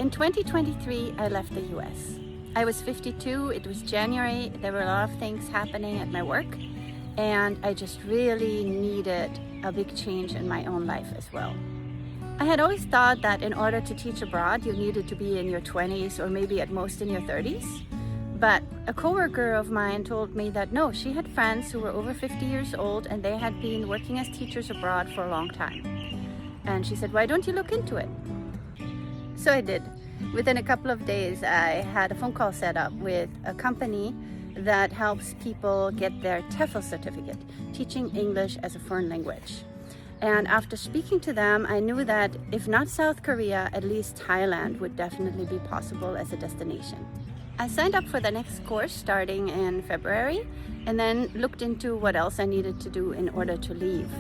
In 2023, I left the US. I was 52, it was January, there were a lot of things happening at my work, and I just really needed a big change in my own life as well. I had always thought that in order to teach abroad, you needed to be in your 20s or maybe at most in your 30s. But a coworker of mine told me that no, she had friends who were over 50 years old and they had been working as teachers abroad for a long time. And she said, why don't you look into it? So I did. Within a couple of days, I had a phone call set up with a company that helps people get their TEFL certificate, teaching English as a foreign language. And after speaking to them, I knew that if not South Korea, at least Thailand would definitely be possible as a destination. I signed up for the next course starting in February and then looked into what else I needed to do in order to leave.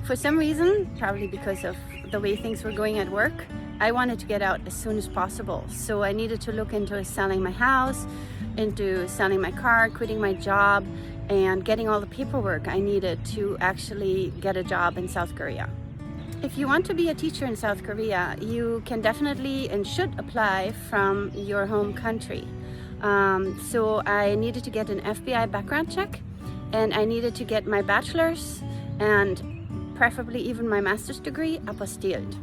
For some reason, probably because of the way things were going at work, I wanted to get out as soon as possible. So I needed to look into selling my house, into selling my car, quitting my job, and getting all the paperwork I needed to actually get a job in South Korea. If you want to be a teacher in South Korea, you can definitely and should apply from your home country. So I needed to get an FBI background check, and I needed to get my bachelor's and preferably even my master's degree apostilled.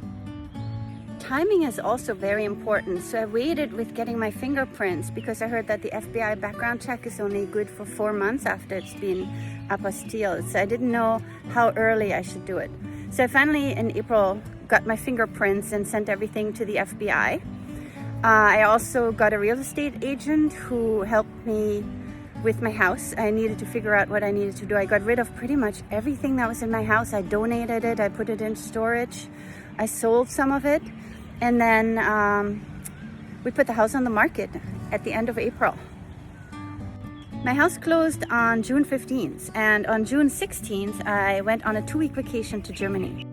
Timing is also very important, so I waited with getting my fingerprints because I heard that the FBI background check is only good for 4 months after it's been apostilled, so I didn't know how early I should do it. So I finally in April got my fingerprints and sent everything to the FBI. I also got a real estate agent who helped me with my house. I needed to figure out what I needed to do. I got rid of pretty much everything that was in my house. I donated it, I put it in storage, I sold some of it. And then we put the house on the market at the end of April. My house closed on June 15th, and on June 16th, I went on a 2-week vacation to Germany.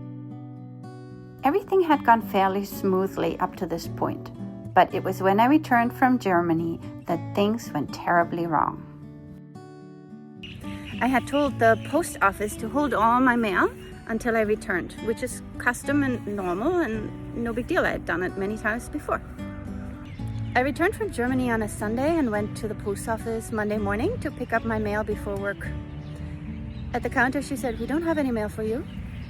Everything had gone fairly smoothly up to this point, but it was when I returned from Germany that things went terribly wrong. I had told the post office to hold all my mail until I returned, which is custom and normal and no big deal. I had done it many times before. I returned from Germany on a Sunday and went to the post office Monday morning to pick up my mail before work. At the counter, she said, we don't have any mail for you.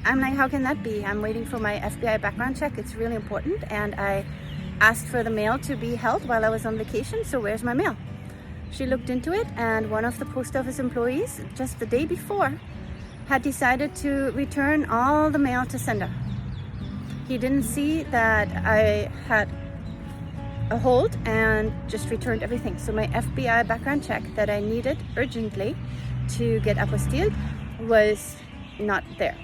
I'm like, how can that be? I'm waiting for my FBI background check. It's really important. And I asked for the mail to be held while I was on vacation, so where's my mail? She looked into it, and one of the post office employees, just the day before, had decided to return all the mail to sender. He didn't see that I had a hold and just returned everything. So my FBI background check that I needed urgently to get apostilled was not there.